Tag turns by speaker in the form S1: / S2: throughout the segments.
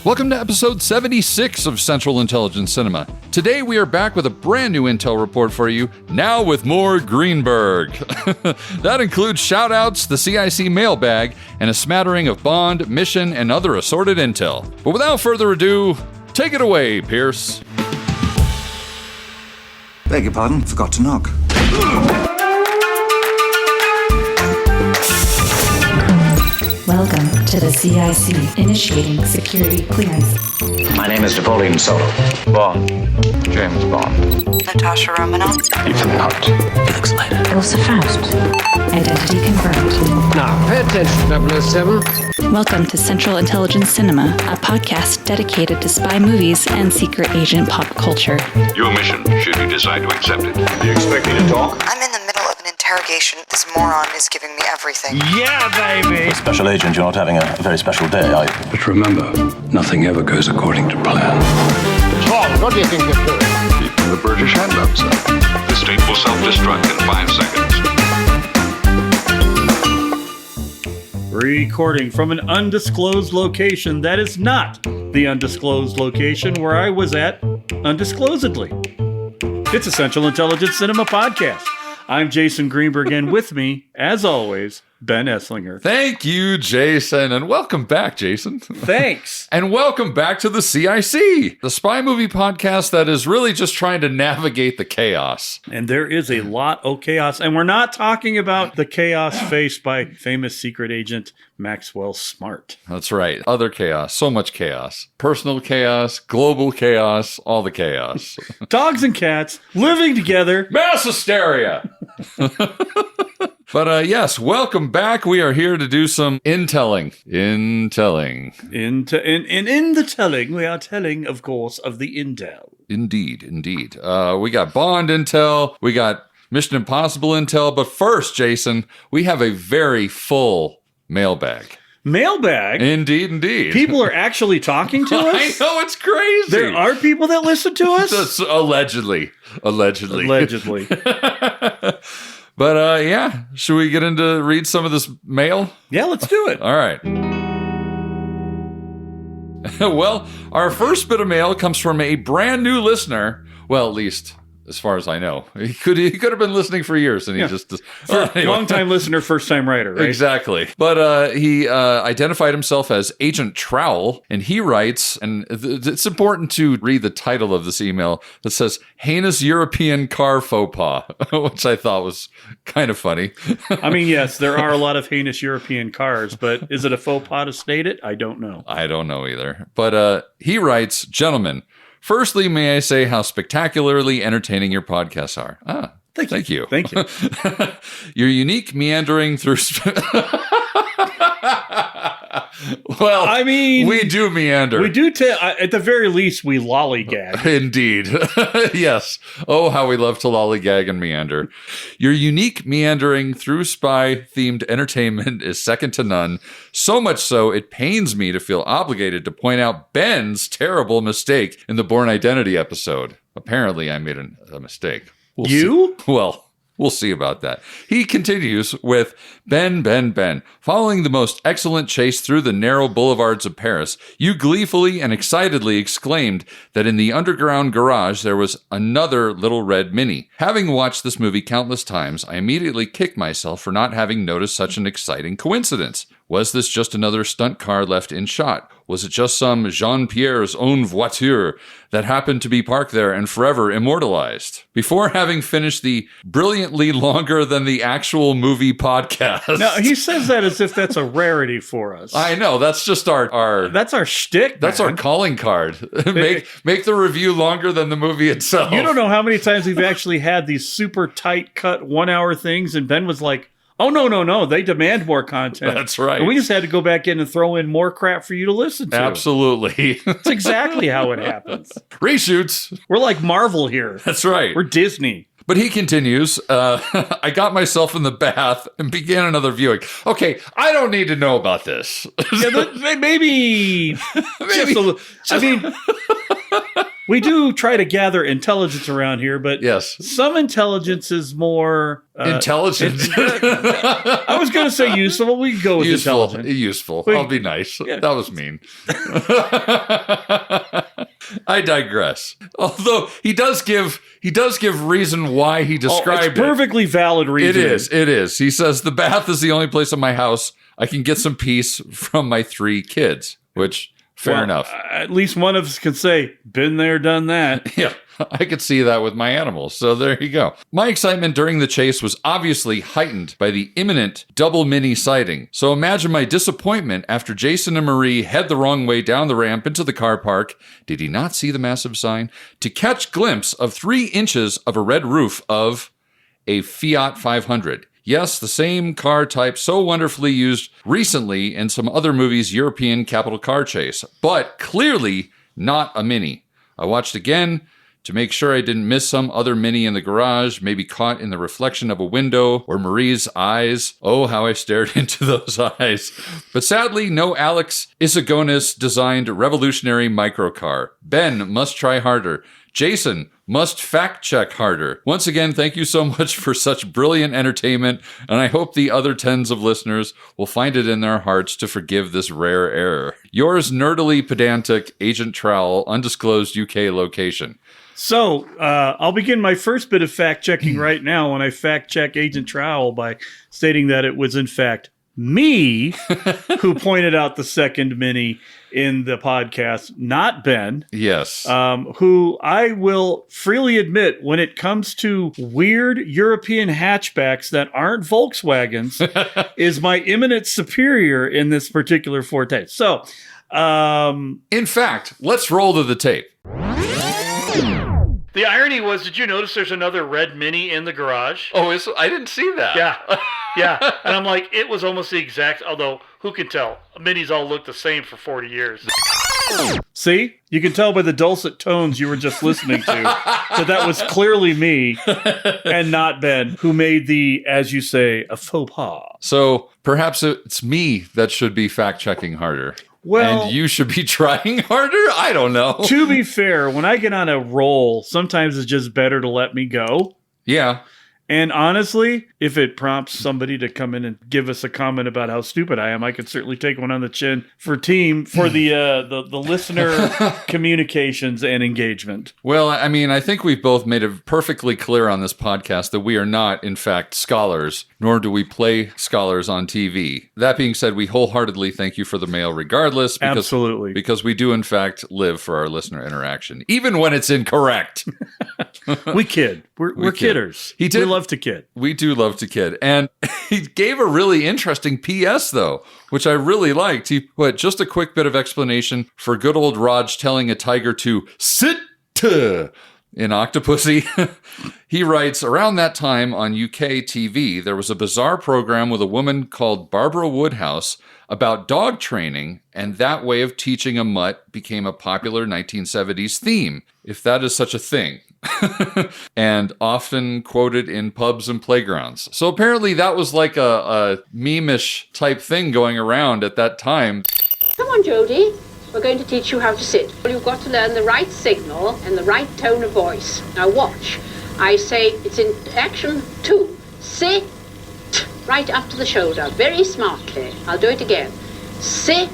S1: Welcome to episode 76 of Central Intelligence Cinema. Today we are back with a brand new intel report for you, now with more Greenberg. That includes shoutouts, the CIC mailbag, and a smattering of Bond, mission, and other assorted intel. But without further ado, take it away, Pierce.
S2: Beg your pardon, forgot to knock.
S3: Welcome to the CIC, initiating security clearance.
S4: My name is Napoleon Solo. Bond. James Bond.
S5: Natasha Romanoff.
S4: Ethan Hunt.
S6: Felix Leiter.
S3: Elsa Faust. Identity confirmed.
S6: Now, pay attention, 007.
S3: Welcome to Central Intelligence Cinema, a podcast dedicated to spy movies and secret agent pop culture.
S7: Your mission, should you decide to accept it.
S4: Do you expect me to talk?
S5: I'm in the middle of an interrogation. This moron is giving me everything.
S6: Yeah, baby!
S4: Special agent, you're not having a very special day, are you?
S8: But remember, nothing ever goes according to plan.
S6: Tom, what do you think you're doing?
S7: Keeping the British hand up, sir. The state will self-destruct in 5 seconds.
S9: Recording from an undisclosed location that is not the undisclosed location where I was at undisclosedly. It's a Central Intelligence Cinema podcast. I'm Jason Greenberg, and with me, as always, Ben Esslinger.
S1: Thank you, Jason, and welcome back, Jason.
S9: Thanks.
S1: And welcome back to the CIC, the spy movie podcast that is really just trying to navigate the chaos.
S9: And there is a lot of chaos, and we're not talking about the chaos faced by famous secret agent Maxwell Smart.
S1: That's right. Other chaos. So much chaos. Personal chaos, global chaos, all the chaos.
S9: Dogs and cats living together.
S1: Mass hysteria! But yes, welcome back. We are here to do some intelling.
S9: In the telling, we are telling, of course, of the intel.
S1: Indeed. We got Bond intel. We got Mission Impossible intel. But first, Jason, we have a very full mailbag.
S9: Mailbag?
S1: Indeed.
S9: People are actually talking to us?
S1: I know, it's crazy.
S9: There are people that listen to us?
S1: That's allegedly. But yeah, should we get into read some of this mail?
S9: Yeah, let's do it.
S1: All right. Well, our first bit of mail comes from a brand new listener. Well, at least as far as I know. He could have been listening for years, and he just...
S9: Anyway. Long-time listener, first-time writer, right?
S1: Exactly. But he identified himself as Agent Trowel, and he writes, and it's important to read the title of this email that says, Heinous European Car Faux Pas, which I thought was kind of funny.
S9: I mean, yes, there are a lot of heinous European cars, but is it a faux pas to state it? I don't know.
S1: I don't know either. But he writes, Gentlemen, firstly, may I say how spectacularly entertaining your podcasts are. Thank you.
S9: Thank you.
S1: Your unique meandering through... Well, I mean... We do meander.
S9: We do, at the very least, we lollygag.
S1: Indeed. Yes. Oh, how we love to lollygag and meander. Your unique meandering through spy-themed entertainment is second to none. So much so, it pains me to feel obligated to point out Ben's terrible mistake in the Bourne Identity episode. Apparently, I made a mistake.
S9: You?
S1: Well... We'll see about that. He continues with, Ben. Following the most excellent chase through the narrow boulevards of Paris, you gleefully and excitedly exclaimed that in the underground garage there was another little red Mini. Having watched this movie countless times, I immediately kicked myself for not having noticed such an exciting coincidence. Was this just another stunt car left in shot? Was it just some Jean-Pierre's own voiture that happened to be parked there and forever immortalized? Before having finished the brilliantly longer than the actual movie podcast.
S9: Now, he says that as if that's a rarity for us.
S1: I know, that's just our
S9: that's our shtick,
S1: That's our calling card. make the review longer than the movie itself.
S9: You don't know how many times we've actually had these super tight cut 1 hour things, and Ben was like, oh, no, they demand more content.
S1: That's right.
S9: And we just had to go back in and throw in more crap for you to listen to.
S1: Absolutely.
S9: That's exactly how it happens.
S1: Reshoots.
S9: We're like Marvel here.
S1: That's right.
S9: We're Disney.
S1: But he continues, I got myself in the bath and began another viewing. Okay, I don't need to know about this.
S9: Yeah, maybe. I mean, We do try to gather intelligence around here, but
S1: Yes.
S9: some intelligence is more
S1: Intelligent.
S9: I was going to say useful. We can go with intelligent.
S1: Useful. I'll be nice.
S9: Yeah.
S1: That was mean. I digress. Although he does give reason why he described
S9: it's perfectly valid reason.
S1: It is. He says the bath is the only place in my house I can get some peace from my 3 kids, which fair enough.
S9: At least one of us can say, been there, done that.
S1: Yeah, I could see that with my animals. So there you go. My excitement during the chase was obviously heightened by the imminent double mini sighting. So imagine my disappointment after Jason and Marie head the wrong way down the ramp into the car park. Did he not see the massive sign? To catch glimpse of 3 inches of a red roof of a Fiat 500. Yes, the same car type so wonderfully used recently in some other movies' European capital car chase, but clearly not a Mini. I watched again to make sure I didn't miss some other Mini in the garage, maybe caught in the reflection of a window or Marie's eyes. Oh, how I stared into those eyes. But sadly, no Alex Isagonis designed revolutionary microcar. Ben must try harder. Jason must fact check harder. Once again, thank you so much for such brilliant entertainment, and I hope the other tens of listeners will find it in their hearts to forgive this rare error. Yours nerdily pedantic, Agent Trowel, undisclosed UK location.
S9: So, I'll begin my first bit of fact-checking right now when I fact-check Agent Trowel by stating that it was, in fact, me who pointed out the second Mini in the podcast, not Ben.
S1: Yes.
S9: Who I will freely admit, when it comes to weird European hatchbacks that aren't Volkswagens, is my eminent superior in this particular forte. So,
S1: in fact, let's roll to the tape.
S9: The irony was, did you notice there's another red Mini in the garage?
S1: Oh, I didn't see that.
S9: Yeah. And I'm like, it was almost the exact, although who can tell? Minis all look the same for 40 years. See? You can tell by the dulcet tones you were just listening to that was clearly me and not Ben who made the, as you say, a faux pas.
S1: So perhaps it's me that should be fact-checking harder.
S9: Well,
S1: and you should be trying harder? I don't know.
S9: To be fair, when I get on a roll, sometimes it's just better to let me go.
S1: Yeah.
S9: And honestly, if it prompts somebody to come in and give us a comment about how stupid I am, I could certainly take one on the chin for the listener communications and engagement.
S1: Well, I mean, I think we've both made it perfectly clear on this podcast that we are not, in fact, scholars, nor do we play scholars on TV. That being said, we wholeheartedly thank you for the mail regardless.
S9: Absolutely.
S1: Because we do, in fact, live for our listener interaction, even when it's incorrect.
S9: We kid. We're kidders.
S1: He did.
S9: We love to kid.
S1: We do love to kid. And he gave a really interesting PS, though, which I really liked. He put just a quick bit of explanation for good old Raj telling a tiger to sit in Octopussy. He writes, around that time on UK TV, there was a bizarre program with a woman called Barbara Woodhouse about dog training, and that way of teaching a mutt became a popular 1970s theme, if that is such a thing. And often quoted in pubs and playgrounds. So apparently that was like a meme-ish type thing going around at that time.
S10: Come on, Jodie. We're going to teach you how to sit. Well, you've got to learn the right signal and the right tone of voice. Now watch. I say it's in action 2. Sit. Right up to the shoulder. Very smartly. I'll do it again. Sit.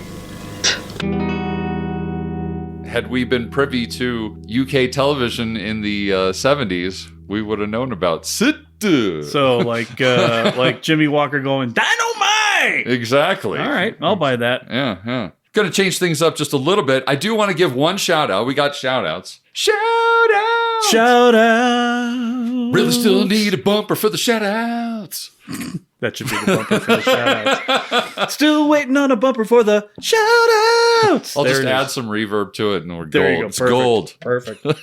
S1: Had we been privy to UK television in the 70s, we would have known about sit.
S9: So like Jimmy Walker going, Dynamite!
S1: Exactly.
S9: All right, I'll buy that.
S1: Yeah. Going to change things up just a little bit. I do want to give one shout out. We got shout outs. Shout out! Really still need a bumper for the shout outs.
S9: That should be the bumper for the shout-outs. Still waiting on a bumper for the shout-outs.
S1: I'll just add some reverb to it and we're
S9: there
S1: gold.
S9: You go.
S1: Perfect.
S9: It's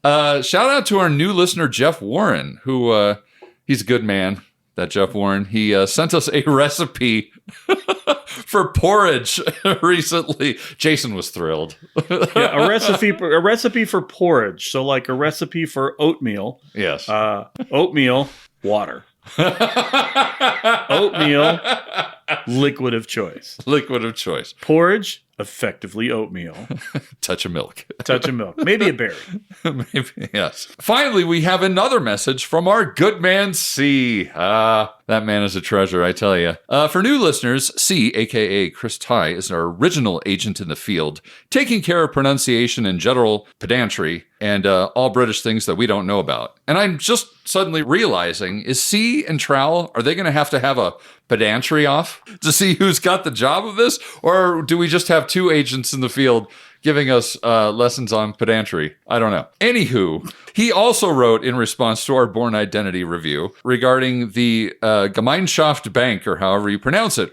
S1: gold. Shout out to our new listener, Jeff Warren, who he's a good man, that Jeff Warren. He sent us a recipe for porridge recently. Jason was thrilled.
S9: Yeah, a recipe for porridge. So like a recipe for oatmeal.
S1: Yes.
S9: Oatmeal, water. Oatmeal, liquid of choice.
S1: Liquid of choice.
S9: Porridge, Effectively oatmeal.
S1: Touch of milk.
S9: Touch of milk. Maybe a berry.
S1: Maybe, yes. Finally, we have another message from our good man, C. That man is a treasure, I tell you. For new listeners, C, a.k.a. Chris Ty, is our original agent in the field, taking care of pronunciation and general pedantry and all British things that we don't know about. And I'm just suddenly realizing, is C and Trowel, are they going to have a pedantry off to see who's got the job of this? Or do we just have two agents in the field giving us lessons on pedantry? I don't know. Anywho, he also wrote in response to our Born Identity review regarding the Gemeinschaft Bank, or however you pronounce it,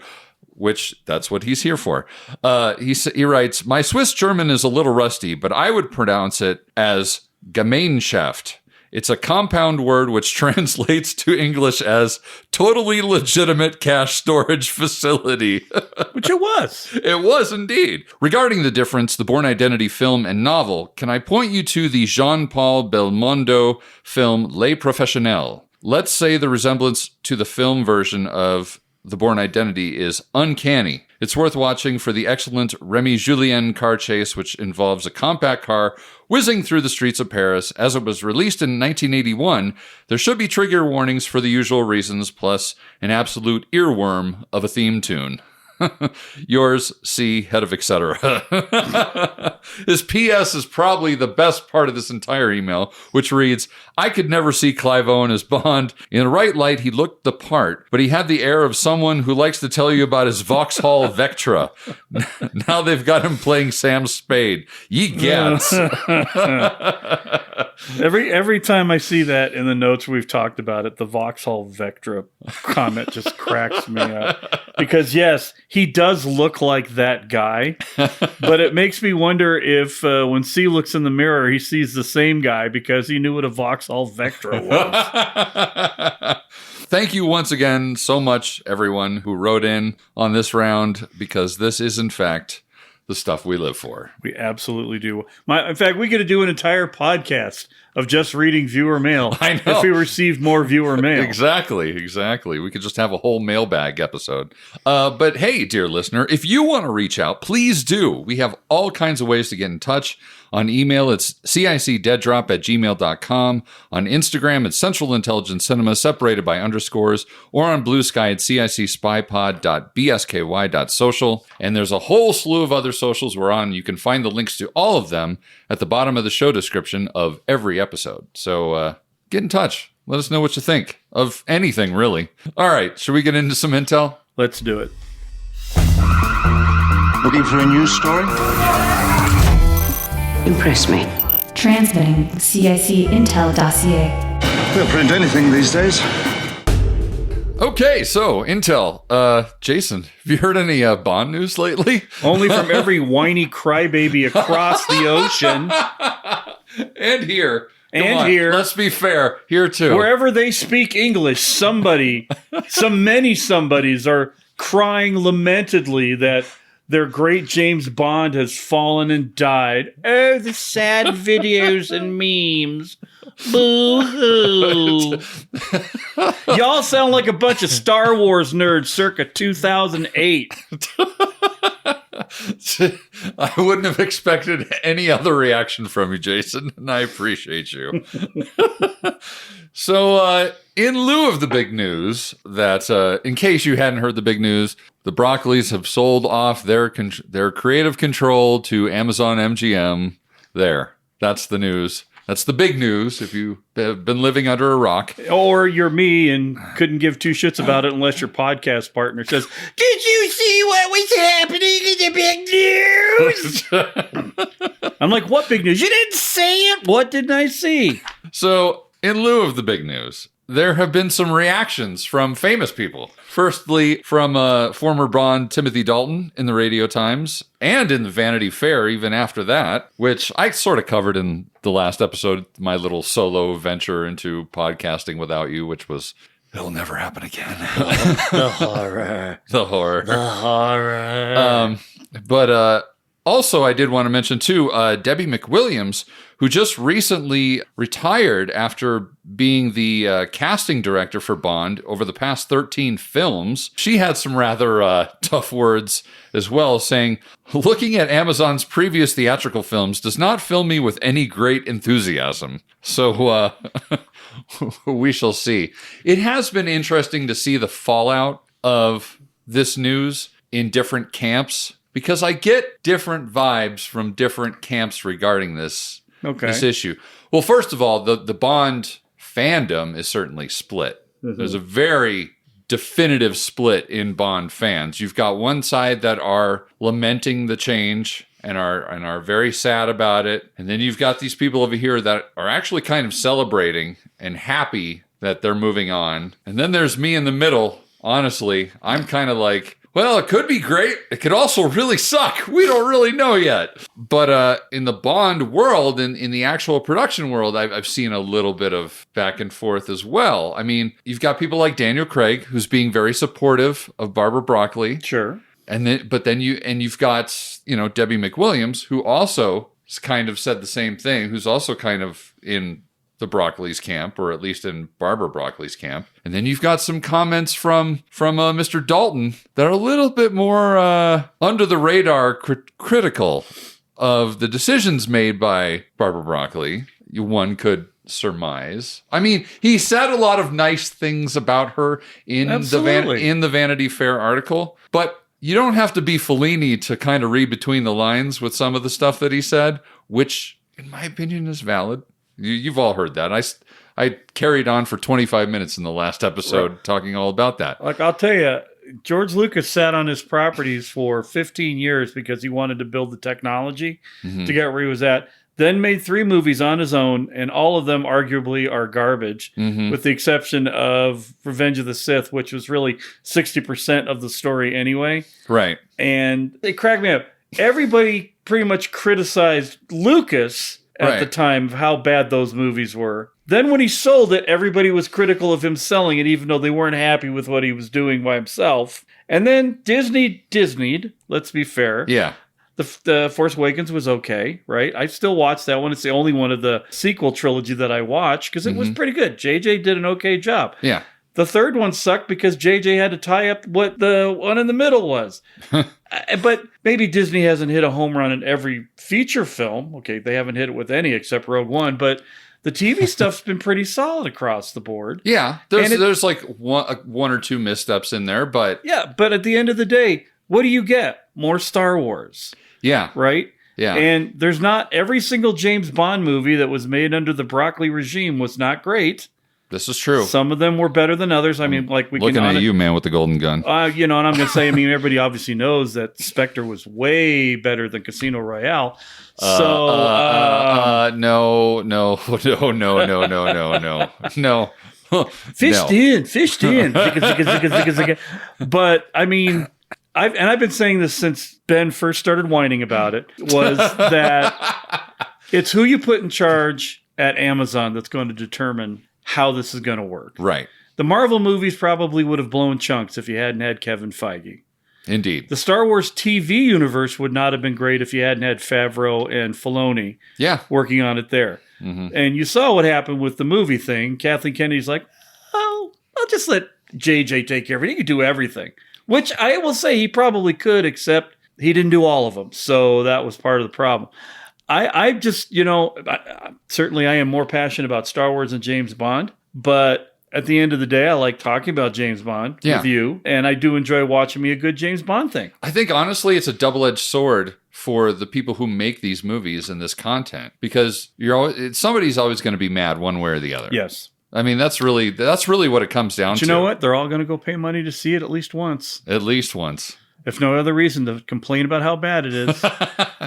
S1: which that's what he's here for. He writes, my Swiss German is a little rusty, but I would pronounce it as Gemeinschaft. It's a compound word which translates to English as totally legitimate cash storage facility.
S9: Which it was.
S1: It was indeed. Regarding the difference, the Born Identity film and novel, can I point you to the Jean-Paul Belmondo film Les Professionnels? Let's say the resemblance to the film version of The Born Identity is uncanny. It's worth watching for the excellent Remy Julien car chase, which involves a compact car whizzing through the streets of Paris. As it was released in 1981, there should be trigger warnings for the usual reasons, plus an absolute earworm of a theme tune. Yours, C, head of etc. His P.S. is probably the best part of this entire email, which reads, I could never see Clive Owen as Bond. In the right light, he looked the part, but he had the air of someone who likes to tell you about his Vauxhall Vectra. Now they've got him playing Sam Spade. Ye gats.
S9: Every time I see that in the notes we've talked about it, the Vauxhall Vectra comment just cracks me up. Because yes, he does look like that guy, but it makes me wonder if when C looks in the mirror, he sees the same guy because he knew what a Vauxhall Vectra was.
S1: Thank you once again so much, everyone who wrote in on this round, because this is, in fact, the stuff we live for.
S9: We absolutely do. In fact, we could do an entire podcast of just reading viewer mail.
S1: I know.
S9: If we received more viewer mail.
S1: Exactly. We could just have a whole mailbag episode. But hey, dear listener, if you want to reach out, please do. We have all kinds of ways to get in touch. On email, it's cicdeaddrop@gmail.com. On Instagram, it's Central Intelligence Cinema, separated by underscores. Or on Blue Sky, it's cicspypod.bsky.social. And there's a whole slew of other socials we're on. You can find the links to all of them at the bottom of the show description of every episode. So get in touch. Let us know what you think of anything, really. All right, should we get into some intel?
S9: Let's do it.
S2: Looking for a news story?
S11: Impress me.
S3: Transmitting CIC Intel dossier.
S2: They'll print anything these days.
S1: Okay, so Intel. Jason, have you heard any Bond news lately?
S9: Only from every whiny crybaby across the ocean.
S1: And here.
S9: And here.
S1: Let's be fair. Here, too.
S9: Wherever they speak English, many somebodies are crying lamentedly that their great James Bond has fallen and died. Oh, the sad videos and memes. Boo-hoo. Y'all sound like a bunch of Star Wars nerds circa 2008.
S1: I wouldn't have expected any other reaction from you, Jason, and I appreciate you. So, in lieu of the big news, that in case you hadn't heard the big news, the Broccoli's have sold off their creative control to Amazon MGM. That's the news. That's the big news if you've been living under a rock.
S9: Or you're me and couldn't give two shits about it unless your podcast partner says, did you see what was happening in the big news? I'm like, what big news? You didn't say it. What didn't I see?
S1: So, in lieu of the big news, there have been some reactions from famous people. Firstly, from former Bond Timothy Dalton in the Radio Times and in the Vanity Fair even after that, which I sort of covered in the last episode, my little solo venture into podcasting without you, which was, it'll never happen again.
S9: The horror.
S1: The horror.
S9: The horror.
S1: But Also, I did want to mention, too, Debbie McWilliams, who just recently retired after being the casting director for Bond over the past 13 films. She had some rather tough words as well, saying, "Looking at Amazon's previous theatrical films does not fill me with any great enthusiasm." So we shall see. It has been interesting to see the fallout of this news in different camps, because I get different vibes from different camps regarding this issue. Well, first of all, the Bond fandom is certainly split. Mm-hmm. There's a very definitive split in Bond fans. You've got one side that are lamenting the change and are very sad about it. And then you've got these people over here that are actually kind of celebrating and happy that they're moving on. And then there's me in the middle. Honestly, I'm kind of like, well, it could be great. It could also really suck. We don't really know yet. But in the Bond world, in the actual production world, I've seen a little bit of back and forth as well. I mean, you've got people like Daniel Craig, who's being very supportive of Barbara Broccoli.
S9: Sure.
S1: And then you've got, Debbie McWilliams, who also kind of said the same thing, who's also kind of in the Broccoli's camp, or at least in Barbara Broccoli's camp. And then you've got some comments from Mr. Dalton that are a little bit more under the radar critical of the decisions made by Barbara Broccoli. One could surmise. I mean, he said a lot of nice things about her in the Vanity Fair article, but you don't have to be Fellini to kind of read between the lines with some of the stuff that he said, which, in my opinion, is valid. You've all heard that. I carried on for 25 minutes in the last episode talking all about that.
S9: Like, I'll tell you, George Lucas sat on his properties for 15 years because he wanted to build the technology to get where he was at. Then made 3 movies on his own, and all of them arguably are garbage, with the exception of Revenge of the Sith, which was really 60% of the story anyway.
S1: Right.
S9: And they cracked me up. Everybody pretty much criticized Lucas at the time of how bad those movies were. Then when he sold it, everybody was critical of him selling it, even though they weren't happy with what he was doing by himself. And then Disney'd, let's be fair.
S1: Yeah.
S9: The Force Awakens was okay, right? I still watch that one. It's the only one of the sequel trilogy that I watched because it was pretty good. JJ did an okay job.
S1: Yeah.
S9: The third one sucked because JJ had to tie up what the one in the middle was. But maybe Disney hasn't hit a home run in every feature film. Okay, they haven't hit it with any except Rogue One, but the TV stuff's been pretty solid across the board.
S1: Yeah, there's like one or two missteps in there, but...
S9: Yeah, but at the end of the day, what do you get? More Star Wars.
S1: Yeah.
S9: Right?
S1: Yeah.
S9: And there's not... Every single James Bond movie that was made under the Broccoli regime was not great.
S1: This is true.
S9: Some of them were better than others. I mean, like
S1: looking at you, man, with the golden gun.
S9: And I'm going to say, I mean, everybody obviously knows that Spectre was way better than Casino Royale.
S1: No.
S9: Fished in. But I mean, I've been saying this since Ben first started whining about it, was that it's who you put in charge at Amazon that's going to determine how this is going to work.
S1: Right.
S9: The Marvel movies probably would have blown chunks if you hadn't had Kevin Feige.
S1: Indeed.
S9: The Star Wars TV universe would not have been great if you hadn't had Favreau and Filoni working on it there. Mm-hmm. And you saw what happened with the movie thing. Kathleen Kennedy's like, oh, I'll just let JJ take care of it. He could do everything. Which I will say he probably could, except he didn't do all of them. So that was part of the problem. I just, certainly I am more passionate about Star Wars than James Bond, but at the end of the day, I like talking about James Bond with you, and I do enjoy watching me a good James Bond thing.
S1: I think, honestly, it's a double-edged sword for the people who make these movies and this content, because somebody's always going to be mad one way or the other.
S9: Yes.
S1: I mean, that's really what it comes down to.
S9: You know what? They're all going to go pay money to see it at least once.
S1: At least once.
S9: If no other reason to complain about how bad it is,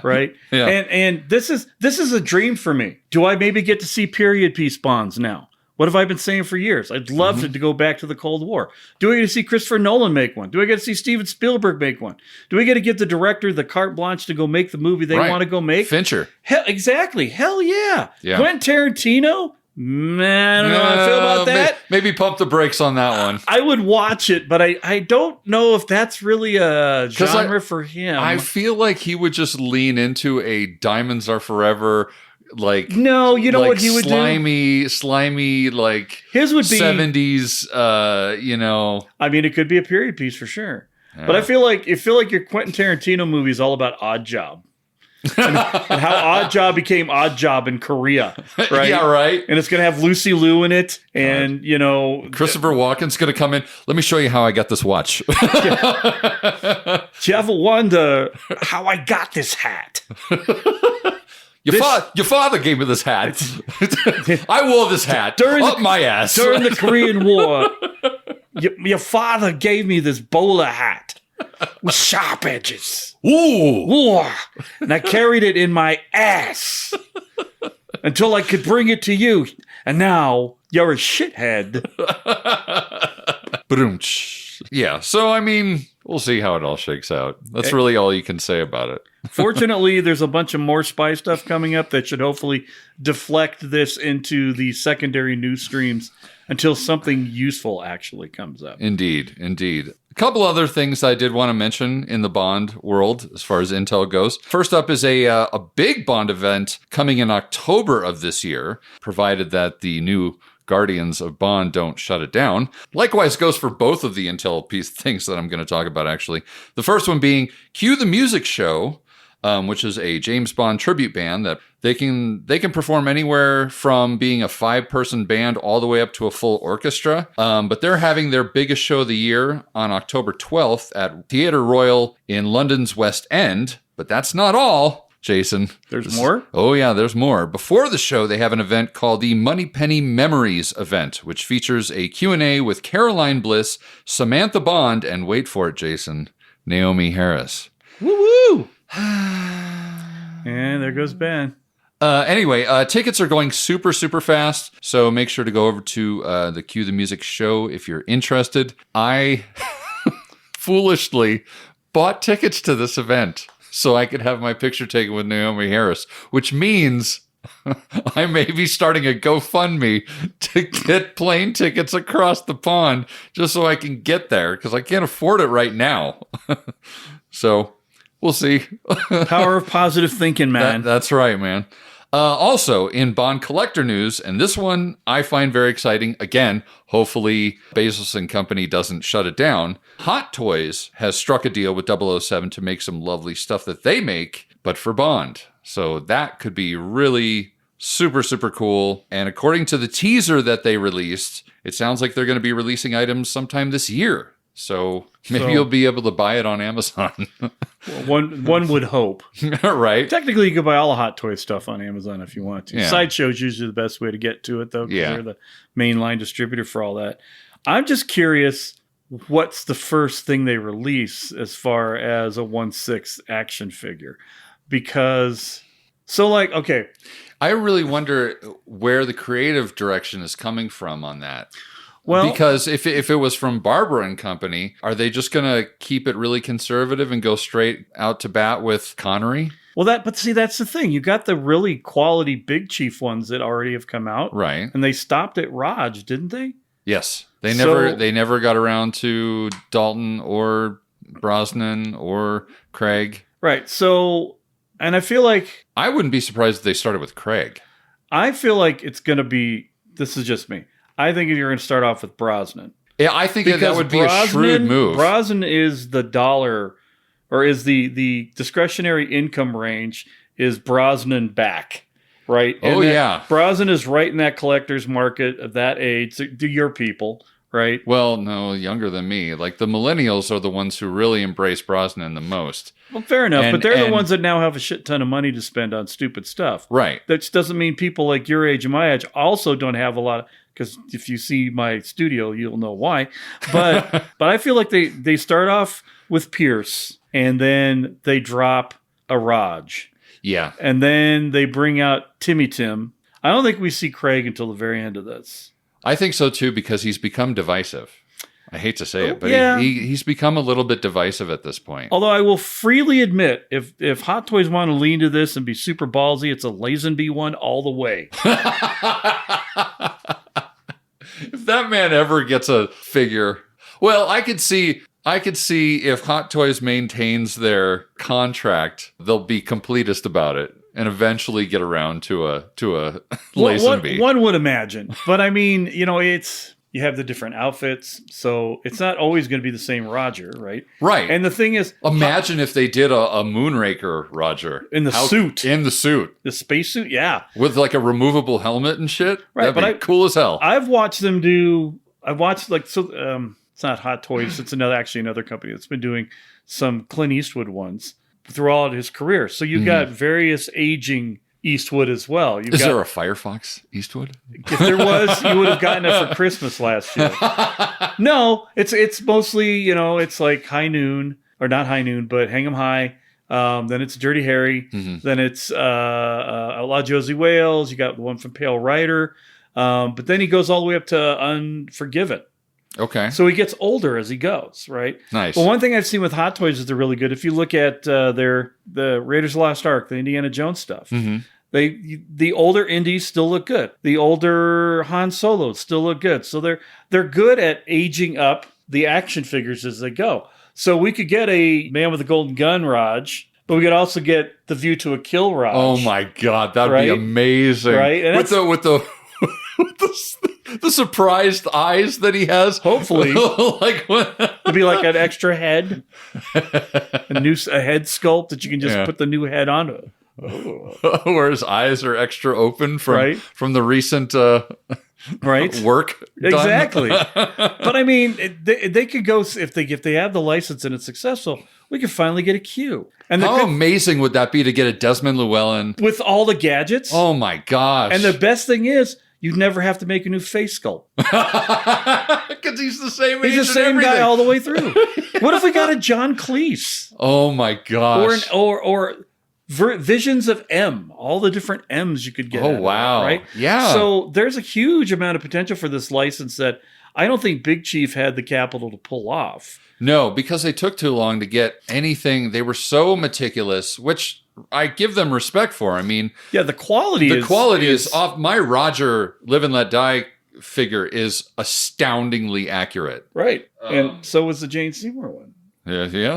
S9: right?
S1: Yeah.
S9: And this is a dream for me. Do I maybe get to see period piece Bonds now? What have I been saying for years? I'd love to go back to the Cold War. Do I get to see Christopher Nolan make one? Do I get to see Steven Spielberg make one? Do we get to give the director the carte blanche to go make the movie they want to go make?
S1: Fincher.
S9: Exactly. Hell yeah.
S1: Yeah.
S9: Quentin Tarantino, Man, I don't know how I feel about that.
S1: Maybe pump the brakes on that one.
S9: I would watch it, but I don't know if that's really a genre for him.
S1: I feel like he would just lean into a Diamonds Are Forever, like
S9: no, you know what he would
S1: do? Slimy, like
S9: his would be
S1: 70s.
S9: I mean, it could be a period piece for sure. Yeah. But I feel like your Quentin Tarantino movie is all about Odd Job. and how Odd Job became Odd Job in Korea, right?
S1: Yeah, right.
S9: And it's going to have Lucy Liu in it, and
S1: Christopher Walken's going to come in. Let me show you how I got this watch.
S9: Do you ever wonder how I got this hat?
S1: Your father gave me this hat. I wore this hat up my ass
S9: during the Korean War. Your father gave me this bowler hat with sharp edges.
S1: Ooh.
S9: And I carried it in my ass until I could bring it to you. And now you're a shithead.
S1: Yeah, so I mean, we'll see how it all shakes out. That's really all you can say about it.
S9: Fortunately, there's a bunch of more spy stuff coming up that should hopefully deflect this into the secondary news streams until something useful actually comes up.
S1: Indeed. A couple other things I did want to mention in the Bond world as far as intel goes. First up is a big Bond event coming in October of this year, provided that the new Guardians of Bond don't shut it down. Likewise goes for both of the intel piece things that I'm going to talk about, actually. The first one being Cue the Music Show, which is a James Bond tribute band that they can perform anywhere from being a 5-person band all the way up to a full orchestra. But they're having their biggest show of the year on October 12th at Theatre Royal in London's West End. But that's not all, Jason.
S9: There's more?
S1: Oh, yeah, there's more. Before the show, they have an event called the Moneypenny Memories event, which features a Q&A with Caroline Bliss, Samantha Bond, and wait for it, Jason, Naomi Harris.
S9: Woo-woo! And there goes Ben.
S1: Anyway, tickets are going super, super fast, so make sure to go over to the Cue the Music show if you're interested. I foolishly bought tickets to this event so I could have my picture taken with Naomi Harris, which means I may be starting a GoFundMe to get plane tickets across the pond just so I can get there, because I can't afford it right now. So we'll see.
S9: Power of positive thinking, man.
S1: That's right, man. Also, in Bond collector news, and this one I find very exciting. Again, hopefully Bezos and company doesn't shut it down. Hot Toys has struck a deal with 007 to make some lovely stuff that they make, but for Bond. So that could be really super, super cool. And according to the teaser that they released, it sounds like they're going to be releasing items sometime this year. So maybe you'll be able to buy it on Amazon.
S9: One would hope.
S1: Right.
S9: Technically, you could buy all the Hot Toys stuff on Amazon if you want to.
S1: Yeah.
S9: Sideshow's usually the best way to get to it, though, because
S1: Yeah.
S9: they're the mainline distributor for all that. I'm just curious, what's the first thing they release as far as a 1/6 action figure? Because, okay.
S1: I really wonder where the creative direction is coming from on that.
S9: Well,
S1: because if it was from Barbara and Company, are they just going to keep it really conservative and go straight out to bat with Connery?
S9: Well, that's the thing. You got the really quality Big Chief ones that already have come out,
S1: Right.
S9: and they stopped at Raj, didn't they?
S1: Yes. They
S9: So-
S1: never got around to Dalton or Brosnan or Craig.
S9: Right. So, and I feel like
S1: I wouldn't be surprised if they started with Craig.
S9: it's going to be. This is just me. I think you're going to start off with Brosnan.
S1: Yeah, I think that would be a shrewd move.
S9: Brosnan is the dollar, or is the discretionary income range is Brosnan back, right?
S1: Oh, yeah.
S9: Brosnan is right in that collector's market of that age. Do your people, right?
S1: Well, no, younger than me. Like the millennials are the ones who really embrace Brosnan the most.
S9: Well, fair enough,
S1: And-
S9: but they're the
S1: and-
S9: ones that now have a shit ton of money to spend on stupid stuff.
S1: Right.
S9: That doesn't mean people like your age and my age also don't have a lot of, because if you see my studio, you'll know why. But I feel like they start off with Pierce, and then they drop a Raj.
S1: Yeah.
S9: And then they bring out Timmy Tim. I don't think we see Craig until the very end of this.
S1: I think so too, because he's become divisive. I hate to say it, but
S9: Yeah.
S1: he's become a little bit divisive at this point.
S9: Although I will freely admit, if Hot Toys want to lean to this and be super ballsy, it's a Lazenby one all the way.
S1: If that man ever gets a figure, well, I could see if Hot Toys maintains their contract, they'll be completist about it and eventually get around to a Lazenby.
S9: One would imagine, but I mean, you have the different outfits, so it's not always going to be the same Roger, right?
S1: Right.
S9: And the thing is,
S1: imagine if they did a Moonraker Roger
S9: in the suit,
S1: the
S9: spacesuit, yeah,
S1: with like a removable helmet and shit.
S9: Right,
S1: That'd be cool as hell.
S9: I've watched them it's not Hot Toys, it's another company that's been doing some Clint Eastwood ones throughout his career. So you've got various aging Eastwood as well.
S1: Is there a Firefox Eastwood?
S9: If there was, you would have gotten it for Christmas last year. No, it's mostly, it's like High Noon, or not High Noon, but Hang 'em High. Then it's Dirty Harry. Then it's Outlaw Josie Wales. You got the one from Pale Rider. But then he goes all the way up to Unforgiven.
S1: Okay.
S9: So he gets older as he goes, right?
S1: Nice.
S9: Well, one thing I've seen with Hot Toys is they're really good. If you look at the Raiders of the Lost Ark, the Indiana Jones stuff, the older indies still look good. The older Han Solos still look good. So they're good at aging up the action figures as they go. So we could get a Man with a Golden Gun Raj, but we could also get the View to a Kill Raj.
S1: Oh my God, that'd be amazing!
S9: Right? And
S1: with the surprised eyes that he has.
S9: Hopefully, it'd be like an extra head, a head sculpt that you can just put the new head onto.
S1: Oh. Where his eyes are extra open from the recent work done.
S9: Exactly. But I mean, they could go if they have the license and it's successful. We could finally get a Q. And
S1: how amazing would that be to get a Desmond Llewellyn
S9: with all the gadgets?
S1: Oh my gosh!
S9: And the best thing is, you'd never have to make a new face sculpt.
S1: Because he's the same age.
S9: He's the same guy all the way through. What if we got a John Cleese?
S1: Oh my gosh.
S9: Or Visions of M, all the different M's you could get.
S1: Oh, wow.
S9: Right?
S1: Yeah.
S9: So there's a huge amount of potential for this license that I don't think Big Chief had the capital to pull off.
S1: No, because they took too long to get anything. They were so meticulous, which I give them respect for. I mean,
S9: yeah, the quality
S1: is off. My Roger Live and Let Die figure is astoundingly accurate.
S9: Right. And so was the Jane Seymour one.
S1: Yeah.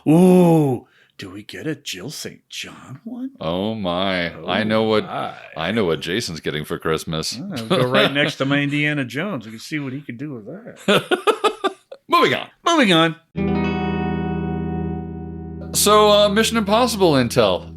S9: Ooh. Do we get a Jill St. John one?
S1: Oh my! I know what Jason's getting for Christmas.
S9: I'll go right next to my Indiana Jones. We can see what he can do with that.
S1: Moving on. So, Mission Impossible intel.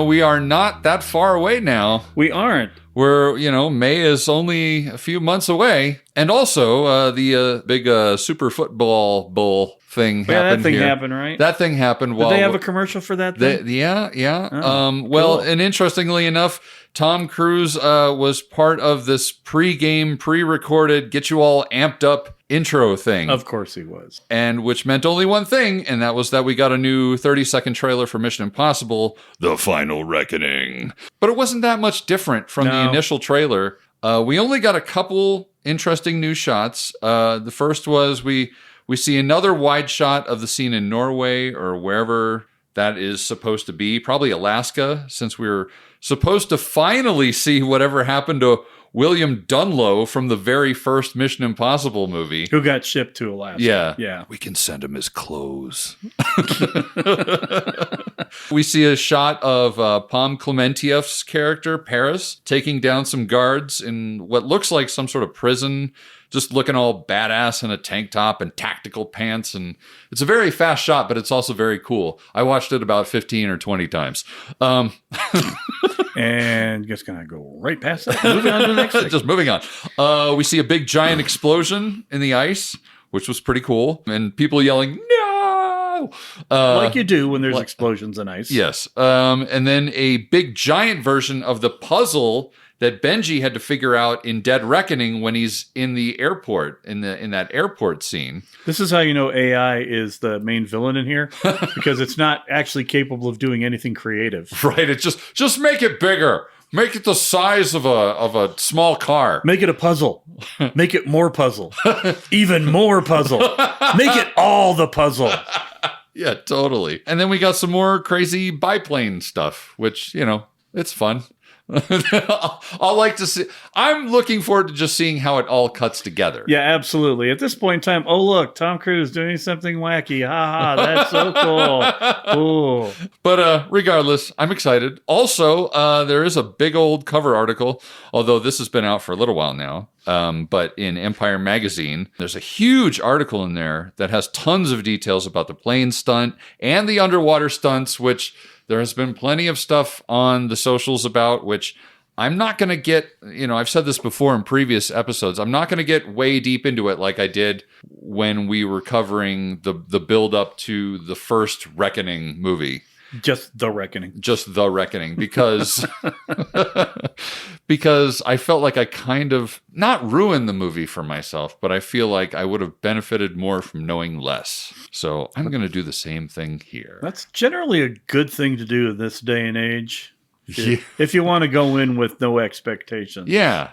S1: We are not that far away now.
S9: We aren't.
S1: We're, May is only a few months away. And also, the big Super Football Bowl thing happened.
S9: That thing
S1: here.
S9: happened, right?
S1: That thing happened.
S9: Did they have a commercial for that thing?
S1: Yeah.
S9: Oh,
S1: well,
S9: cool.
S1: And interestingly enough, Tom Cruise was part of this pre-recorded, get you all amped up intro thing.
S9: Of course he was.
S1: And which meant only one thing, and that was that we got a new 30-second trailer for Mission Impossible, The Final Reckoning. But it wasn't that much different from the initial trailer. We only got a couple interesting new shots. The first was we see another wide shot of the scene in Norway or wherever that is supposed to be, probably Alaska, since we were supposed to finally see whatever happened to William Dunlow from the very first Mission Impossible movie.
S9: Who got shipped to Alaska.
S1: Yeah. We can send him his clothes. We see a shot of Pom Clementieff's character, Paris, taking down some guards in what looks like some sort of prison, just looking all badass in a tank top and tactical pants. And it's a very fast shot, but it's also very cool. I watched it about 15 or 20 times.
S9: And just going to go right past that. Moving on to the next thing.
S1: Just moving on. We see a big giant explosion in the ice, which was pretty cool. And people yelling, no!
S9: Like you do when there's explosions in ice.
S1: Yes. And then a big giant version of the puzzle that Benji had to figure out in Dead Reckoning when he's in the airport, in that airport scene.
S9: This is how you know AI is the main villain in here, because it's not actually capable of doing anything creative.
S1: Right. It's just make it bigger. Make it the size of a small car.
S9: Make it a puzzle. Make it more puzzle. Even more puzzle. Make it all the puzzle.
S1: Yeah, totally. And then we got some more crazy biplane stuff, which, it's fun. I'll like to see. I'm looking forward to just seeing how it all cuts together.
S9: Yeah, absolutely. At this point in time, oh look, Tom Cruise doing something wacky. Ha ha, that's so cool. Ooh.
S1: But regardless, I'm excited. Also, there is a big old cover article, although this has been out for a little while now. But in Empire Magazine, there's a huge article in there that has tons of details about the plane stunt and the underwater stunts, which there has been plenty of stuff on the socials about, which I'm not going to get, I've said this before in previous episodes, I'm not going to get way deep into it like I did when we were covering the build up to the first Reckoning movie.
S9: Just the Reckoning, because because I felt like I kind of not ruined the movie for myself, but I feel like I would have benefited more from knowing less. So I'm going to do the same thing here. That's generally a good thing to do in this day and age. If you want to go in with no expectations.
S1: Yeah.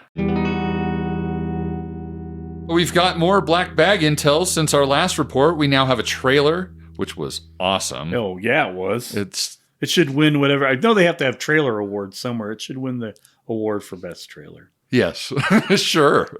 S1: We've got more Black Bag intel since our last report. We now have a trailer, which was awesome.
S9: Oh, yeah, it was.
S1: It
S9: should win whatever. I know they have to have trailer awards somewhere. It should win the award for best trailer.
S1: Yes, sure.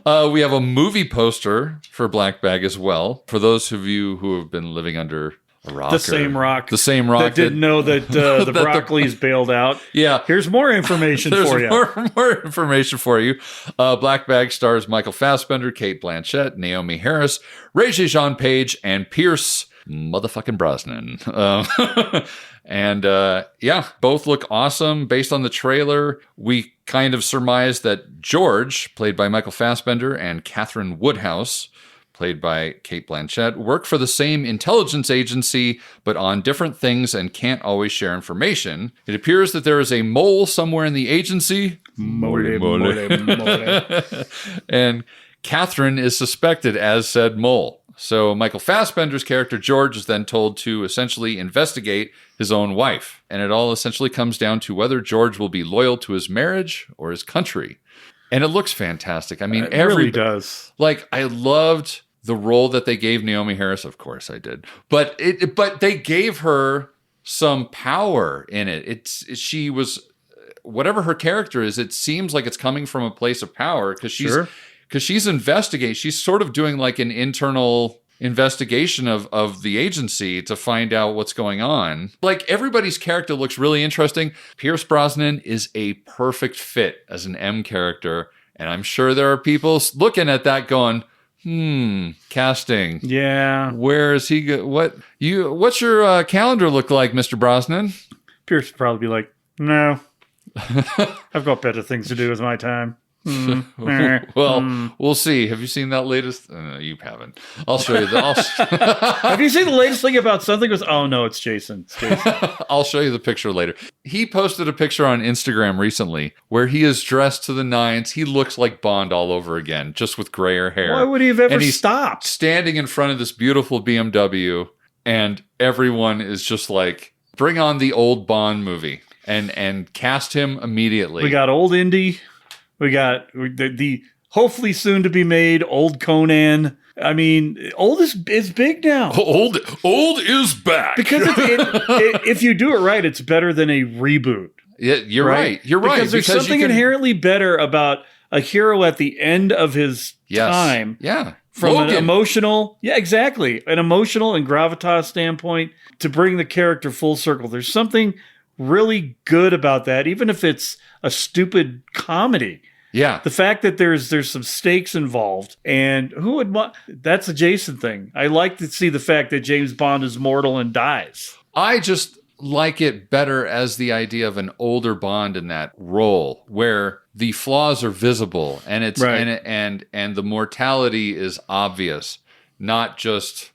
S1: We have a movie poster for Black Bag as well. For those of you who have been living under a rock.
S9: The same rock
S1: that
S9: didn't know that the broccoli's bailed out.
S1: Yeah.
S9: Here's more information for you.
S1: More information for you. Black Bag stars Michael Fassbender, Cate Blanchett, Naomi Harris, Regé-Jean Page, and Pierce motherfucking Brosnan. And both look awesome. Based on the trailer, we kind of surmise that George, played by Michael Fassbender, and Catherine Woodhouse, played by Cate Blanchett, work for the same intelligence agency, but on different things and can't always share information. It appears that there is a mole somewhere in the agency. Mole. And Catherine is suspected as said mole. So Michael Fassbender's character, George, is then told to essentially investigate his own wife. And it all essentially comes down to whether George will be loyal to his marriage or his country. And it looks fantastic. I mean,
S9: it really does.
S1: Like, I loved the role that they gave Naomi Harris. Of course I did. But they gave her some power in it. She was, whatever her character is, it seems like it's coming from a place of power because she's investigating. She's sort of doing like an internal investigation of the agency to find out what's going on. Like, everybody's character looks really interesting. Pierce Brosnan is a perfect fit as an M character. And I'm sure there are people looking at that going, casting.
S9: Yeah.
S1: Where is he? What's your calendar look like, Mr. Brosnan?
S9: Pierce would probably be like, no, I've got better things to do with my time.
S1: Well, we'll see. Have you seen that latest? You haven't. I'll show you.
S9: Have you seen the latest thing about something? Oh no, it's Jason.
S1: I'll show you the picture later. He posted a picture on Instagram recently where he is dressed to the nines. He looks like Bond all over again, just with grayer hair.
S9: Why would he have ever
S1: and he's
S9: stopped?
S1: Standing in front of this beautiful BMW, and everyone is just like, bring on the old Bond movie and cast him immediately.
S9: We got old Indy. We got the hopefully soon to be made old Conan. I mean, old is big now.
S1: Old is back.
S9: Because if you do it right, it's better than a reboot.
S1: Yeah, you're right. You're right.
S9: Because there's something inherently better about a hero at the end of his time.
S1: Yeah.
S9: From an emotional, exactly. An emotional and gravitas standpoint to bring the character full circle. There's something really good about that, even if it's a stupid comedy.
S1: Yeah.
S9: The fact that there's some stakes involved, and who would want, that's a Jason thing. I like to see the fact that James Bond is mortal and dies.
S1: I just like it better as the idea of an older Bond in that role where the flaws are visible and it's and the mortality is obvious, not just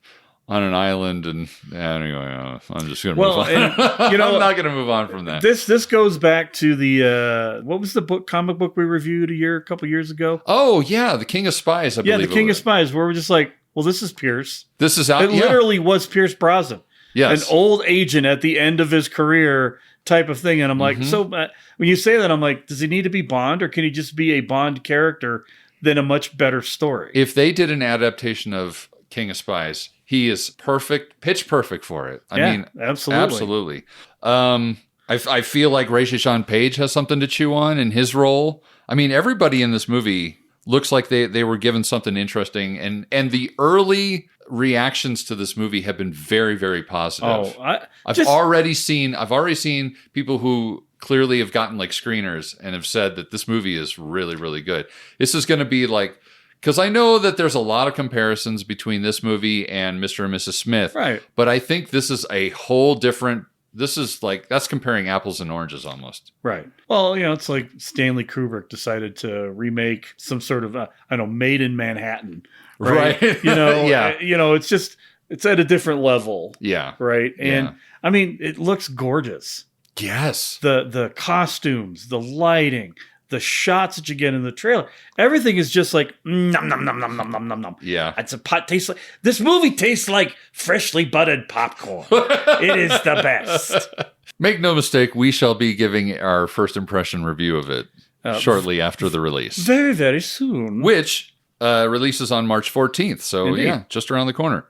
S1: on an island. And anyway, I'm just going to move on. And, I'm not going to move on from that.
S9: This goes back to the what was the comic book we reviewed a couple years ago?
S1: Oh yeah, The King of Spies. I believe
S9: the King of Spies, where we're just like, well, this is Pierce.
S1: This is out.
S9: It literally was Pierce Brosnan.
S1: Yes,
S9: an old agent at the end of his career type of thing. And I'm like, so when you say that, I'm like, does he need to be Bond, or can he just be a Bond character than a much better story?
S1: If they did an adaptation of King of Spies, he is perfect, pitch perfect for it. I mean, absolutely. I feel like Rayshawn Page has something to chew on in his role. I mean, everybody in this movie looks like they were given something interesting, and the early reactions to this movie have been very, very positive. I've already seen people who clearly have gotten like screeners and have said that this movie is really, really good. This is going to be like, because I know that there's a lot of comparisons between this movie and Mr. and Mrs. Smith,
S9: right?
S1: But I think this is a whole different. This is like, that's comparing apples and oranges almost.
S9: Right. Well, it's like Stanley Kubrick decided to remake some sort of, Made in Manhattan. Right.
S1: Yeah.
S9: It's at a different level.
S1: Yeah.
S9: Right. And I mean, it looks gorgeous.
S1: Yes.
S9: The costumes, the lighting, the shots that you get in the trailer, everything is just like nom nom nom nom nom nom nom nom.
S1: Yeah,
S9: this movie tastes like freshly buttered popcorn. It is the best.
S1: Make no mistake, we shall be giving our first impression review of it shortly after the release,
S9: very, very soon,
S1: which releases on March 14th. So
S9: Indeed.
S1: Yeah, just around the corner.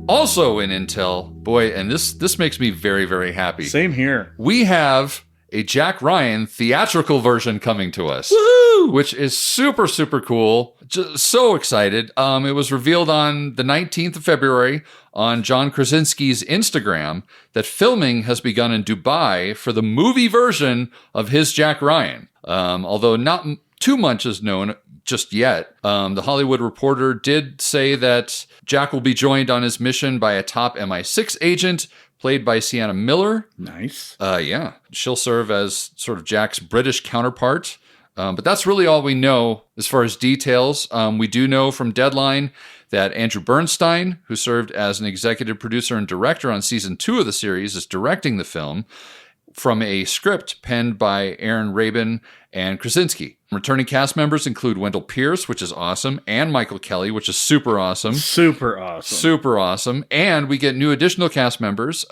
S1: Also in Intel, boy, and this makes me very, very happy.
S9: Same here.
S1: We have a Jack Ryan theatrical version coming to us.
S9: Woohoo!
S1: Which is super, super cool. Just so excited. It was revealed on the 19th of February on John Krasinski's Instagram that filming has begun in Dubai for the movie version of his Jack Ryan. Although not too much is known just yet. The Hollywood Reporter did say that Jack will be joined on his mission by a top MI6 agent played by Sienna Miller.
S9: Nice.
S1: Yeah. She'll serve as sort of Jack's British counterpart. But that's really all we know as far as details. We do know from Deadline that Andrew Bernstein, who served as an executive producer and director on season 2 of the series, is directing the film from a script penned by Aaron Rabin and Krasinski. Returning cast members include Wendell Pierce, which is awesome, and Michael Kelly, which is super awesome.
S9: Super awesome.
S1: Super awesome. And we get new additional cast members.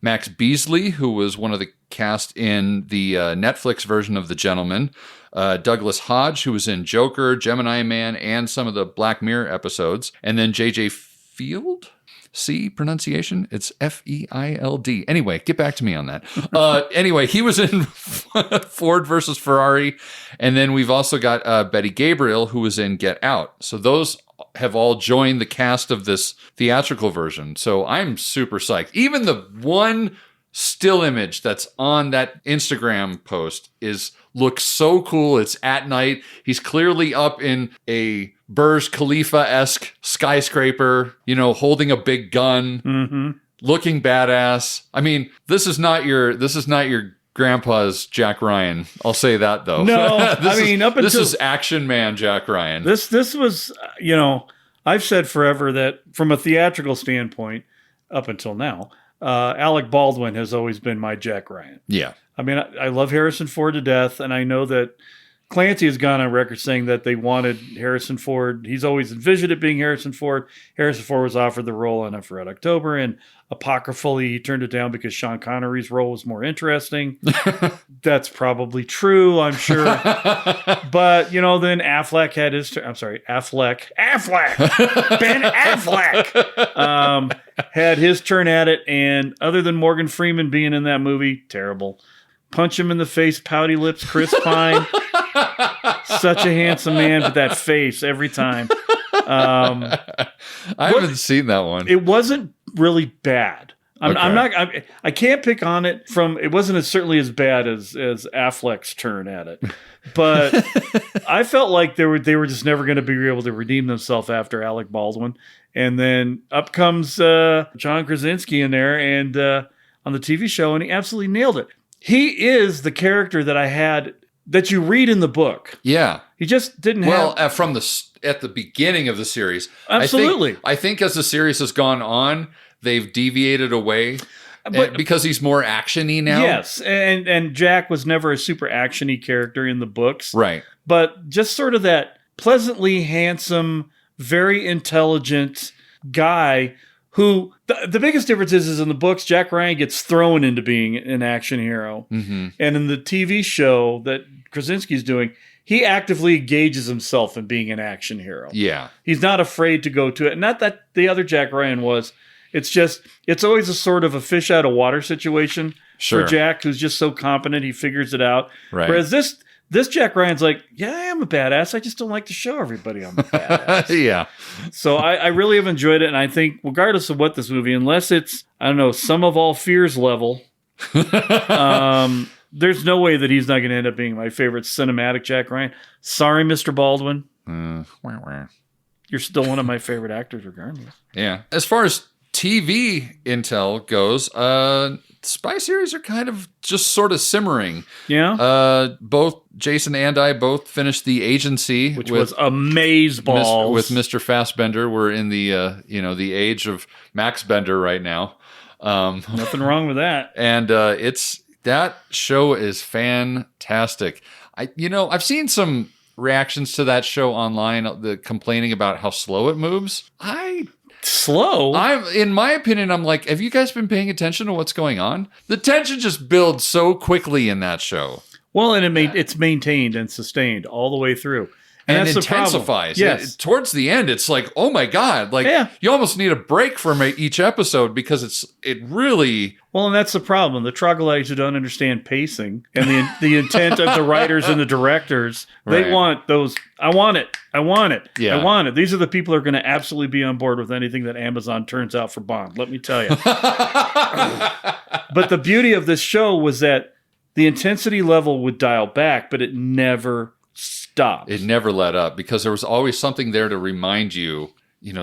S1: Max Beasley, who was one of the cast in the Netflix version of The Gentleman. Douglas Hodge, who was in Joker, Gemini Man, and some of the Black Mirror episodes. And then J.J. Field? C pronunciation? It's F-E-I-L-D. Anyway, get back to me on that. Anyway, he was in Ford versus Ferrari. And then we've also got Betty Gabriel, who was in Get Out. So those have all joined the cast of this theatrical version. So I'm super psyched. Even the one still image that's on that Instagram post looks so cool. It's at night. He's clearly up in a Burj Khalifa-esque skyscraper, holding a big gun, looking badass. I mean, this is not your grandpa's Jack Ryan. I'll say that though.
S9: No,
S1: this is action man Jack Ryan.
S9: This was, I've said forever that from a theatrical standpoint, up until now, Alec Baldwin has always been my Jack Ryan.
S1: Yeah.
S9: I mean, I love Harrison Ford to death, and I know that Clancy has gone on record saying that they wanted Harrison Ford. He's always envisioned it being Harrison Ford. Harrison Ford was offered the role on Up for Red October, and apocryphally, he turned it down because Sean Connery's role was more interesting. That's probably true, I'm sure. But, then Affleck had his turn. I'm sorry, Affleck. Ben Affleck had his turn at it, and other than Morgan Freeman being in that movie, terrible. Punch him in the face, pouty lips, Chris Pine. Such a handsome man with that face every time.
S1: I haven't seen that one.
S9: It wasn't really bad. I can't pick on it it wasn't certainly as bad as Affleck's turn at it. But I felt like they were just never going to be able to redeem themselves after Alec Baldwin. And then up comes John Krasinski in there and on the TV show, and he absolutely nailed it. He is the character that you read in the book.
S1: Yeah.
S9: He just didn't have...
S1: Well, at the beginning of the series.
S9: Absolutely.
S1: I think as the series has gone on, they've deviated away because he's more action-y now.
S9: Yes, and Jack was never a super action-y character in the books.
S1: Right.
S9: But just sort of that pleasantly handsome, very intelligent guy who the biggest difference is in the books, Jack Ryan gets thrown into being an action hero.
S1: Mm-hmm.
S9: And in the TV show that Krasinski's doing, he actively engages himself in being an action hero.
S1: Yeah.
S9: He's not afraid to go to it. Not that the other Jack Ryan was. It's just, it's always a sort of a fish out of water situation
S1: Sure.
S9: for Jack, who's just so competent, he figures it out.
S1: Right.
S9: Whereas this Jack Ryan's like, yeah, I am a badass. I just don't like to show everybody I'm a badass.
S1: Yeah.
S9: So I really have enjoyed it. And I think regardless of what this movie, unless it's, I don't know, Sum of All Fears level, there's no way that he's not going to end up being my favorite cinematic Jack Ryan. Sorry, Mr. Baldwin. You're still one of my favorite actors regardless.
S1: Yeah. As far as TV intel goes, spy series are kind of just sort of simmering.
S9: Yeah.
S1: Both Jason and I both finished The Agency,
S9: Which was amazeballs.
S1: with Mr. Fassbender. We're in the the age of Max Bender right now.
S9: Nothing wrong with that.
S1: And that show is fantastic. I've seen some reactions to that show online, complaining about how slow it moves.
S9: Slow?
S1: In my opinion, I'm like, have you guys been paying attention to what's going on? The tension just builds so quickly in that show.
S9: Well, and it's maintained and sustained all the way through.
S1: And
S9: that's
S1: intensifies.
S9: The problem. Yes.
S1: Towards the end, it's like, oh my God. You almost need a break from each episode because it really...
S9: Well, and that's the problem. The troglodytes who don't understand pacing and the intent of the writers and the directors, they want those, I want it.
S1: Yeah.
S9: I want it. These are the people who are going to absolutely be on board with anything that Amazon turns out for Bond, let me tell you. But the beauty of this show was that the intensity level would dial back, but it never stopped.
S1: It never let up because there was always something there to remind you,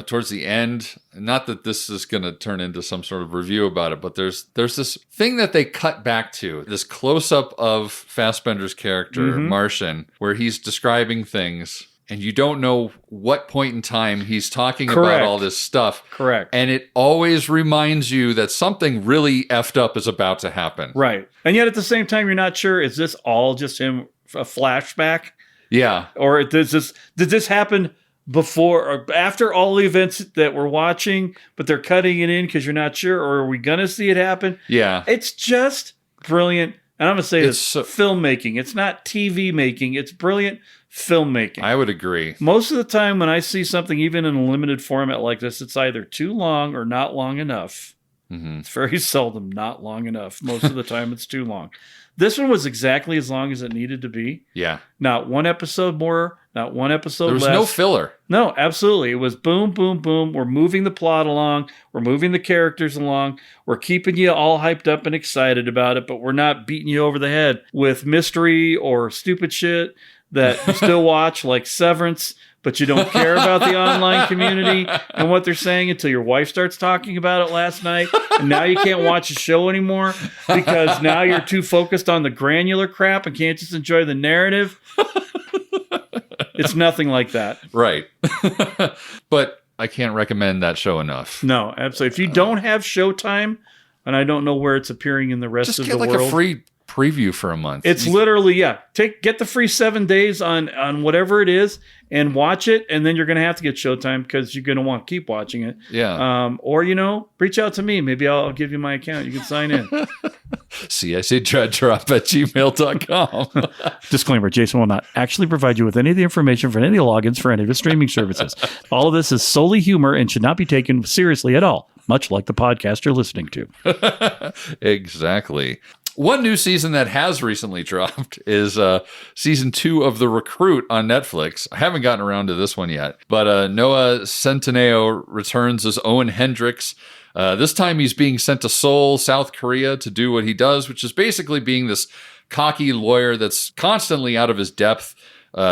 S1: towards the end. Not that this is going to turn into some sort of review about it, but there's this thing that they cut back to, this close-up of Fassbender's character, Martian, where he's describing things, and you don't know what point in time he's talking about all this stuff.
S9: Correct.
S1: And it always reminds you that something really effed up is about to happen.
S9: Right. And yet at the same time, you're not sure, is this all just him, a flashback?
S1: Yeah.
S9: Or did this happen before or after all the events that we're watching, but they're cutting it in because you're not sure, or are we going to see it happen?
S1: Yeah.
S9: It's just brilliant. And I'm going to say this, filmmaking. It's not TV making. It's brilliant filmmaking.
S1: I would agree.
S9: Most of the time when I see something, even in a limited format like this, it's either too long or not long enough.
S1: Mm-hmm.
S9: It's very seldom not long enough. Most of the time it's too long. This one was exactly as long as it needed to be.
S1: Yeah.
S9: Not one episode more, not one episode less.
S1: There was no filler.
S9: No, absolutely. It was boom, boom, boom. We're moving the plot along. We're moving the characters along. We're keeping you all hyped up and excited about it, but we're not beating you over the head with mystery or stupid shit that you still watch, like Severance, but you don't care about the online community and what they're saying until your wife starts talking about it last night. And now you can't watch the show anymore because now you're too focused on the granular crap and can't just enjoy the narrative. It's nothing like that.
S1: Right. But I can't recommend that show enough.
S9: No, absolutely. If you don't have Showtime, and I don't know where it's appearing in the rest of the world.
S1: Just get like a free preview for a month.
S9: It's literally, get the free 7 days on whatever it is and watch it, and then you're going to have to get Showtime because you're going to want to keep watching it.
S1: Yeah.
S9: Or, reach out to me. Maybe I'll give you my account. You can sign in.
S1: CIC@dreaddrop@gmail.com.
S9: Disclaimer, Jason will not actually provide you with any of the information for any of the logins for any of his streaming services. All of this is solely humor and should not be taken seriously at all, much like the podcast you're listening to.
S1: Exactly. One new season that has recently dropped is season 2 of The Recruit on Netflix. I haven't gotten around to this one yet, but Noah Centineo returns as Owen Hendricks. This time he's being sent to Seoul, South Korea to do what he does, which is basically being this cocky lawyer that's constantly out of his depth,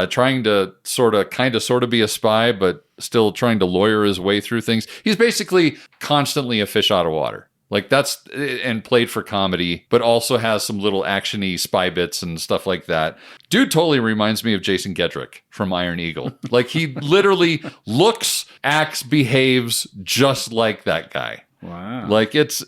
S1: trying to sort of be a spy, but still trying to lawyer his way through things. He's basically constantly a fish out of water. Like and played for comedy, but also has some little action-y spy bits and stuff like that. Dude totally reminds me of Jason Gedrick from Iron Eagle. Like he literally looks, acts, behaves just like that guy.
S9: Wow.
S1: Like it's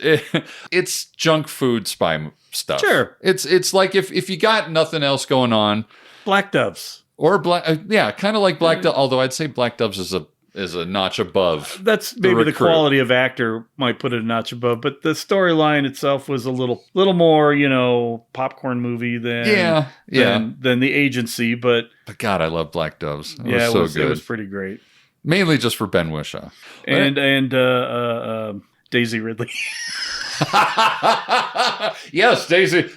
S1: junk food spy stuff.
S9: Sure.
S1: It's like if you got nothing else going on.
S9: Black Doves.
S1: Or kind of like Black Doves, although I'd say Black Doves is a is a notch above.
S9: That's maybe the
S1: recruit.
S9: quality of actor might put it a notch above, but the storyline itself was a little more, popcorn movie than the Agency. But
S1: God, I love Black Doves. It
S9: yeah,
S1: was so good.
S9: It was pretty great.
S1: Mainly just for Ben Whishaw.
S9: And Daisy Ridley.
S1: Yes,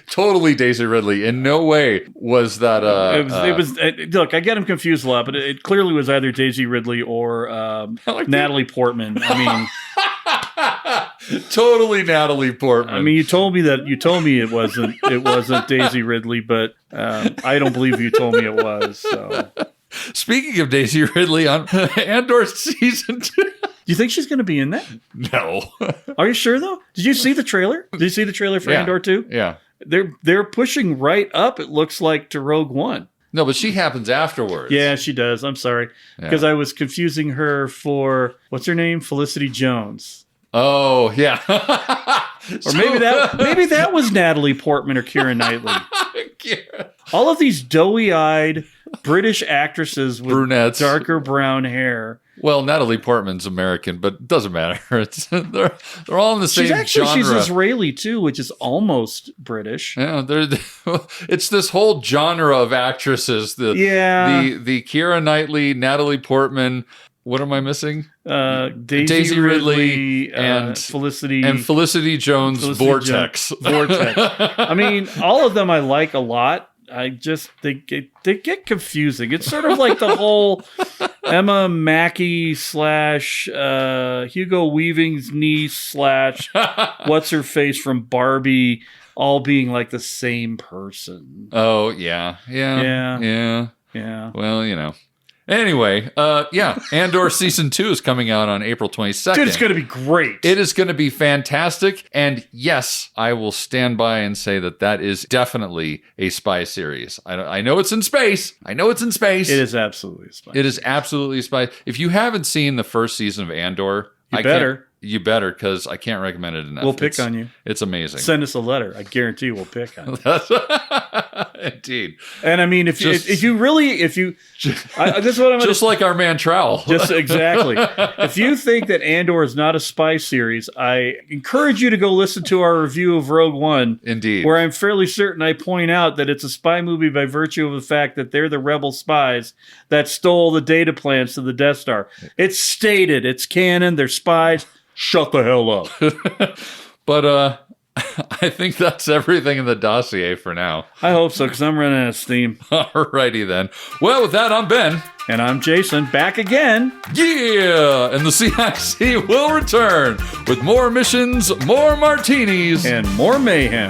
S1: totally Daisy Ridley. In no way was that.
S9: Look, I get him confused a lot, but it clearly was either Daisy Ridley or Natalie Portman. I mean,
S1: totally Natalie Portman.
S9: I mean, you told me it wasn't Daisy Ridley, but I don't believe you told me it was. So.
S1: Speaking of Daisy Ridley on Andor season 2.
S9: Do you think she's going to be in that?
S1: No.
S9: Are you sure though? Did you see the trailer? Did you see the trailer for Andor 2?
S1: Yeah.
S9: They're pushing right up, it looks like, to Rogue One.
S1: No, but she happens afterwards.
S9: Yeah, she does. I'm sorry. Because I was confusing her for, what's her name? Felicity Jones.
S1: Oh, yeah.
S9: Or maybe that was Natalie Portman or Keira Knightley. All of these doughy-eyed British actresses with
S1: brunettes,
S9: darker brown hair.
S1: Well, Natalie Portman's American, but it doesn't matter. They're all in the same genre.
S9: She's Israeli too, which is almost British.
S1: Yeah, it's this whole genre of actresses. The Keira Knightley, Natalie Portman. What am I missing?
S9: Daisy Ridley and
S1: Felicity Jones. Vortex.
S9: I mean, all of them I like a lot. They get confusing. It's sort of like the whole Emma Mackey / Hugo Weaving's niece / what's her face from Barbie, all being like the same person.
S1: Oh yeah. Well, Anyway, Andor Season 2 is coming out on April 22nd.
S9: Dude, it's going to be great.
S1: It is going to be fantastic. And yes, I will stand by and say that is definitely a spy series. I know it's in space. It
S9: is absolutely a spy.
S1: It is absolutely a spy. If you haven't seen the first season of Andor, You better, because I can't recommend it enough.
S9: We'll pick on you.
S1: It's amazing.
S9: Send us a letter. I guarantee we'll pick on you.
S1: Indeed.
S9: And I mean, this is what I'm
S1: just like our man Trowell.
S9: Just exactly. If you think that Andor is not a spy series, I encourage you to go listen to our review of Rogue One.
S1: Indeed.
S9: Where I'm fairly certain I point out that it's a spy movie by virtue of the fact that they're the rebel spies that stole the data plans to the Death Star. It's stated. It's canon. They're spies. Shut the hell up.
S1: But I think that's everything in the dossier for now.
S9: I hope so, because I'm running out of steam.
S1: Alrighty then. Well, with that, I'm Ben.
S9: And I'm Jason. Back again.
S1: Yeah! And the CIC will return with more missions, more martinis,
S9: and more mayhem.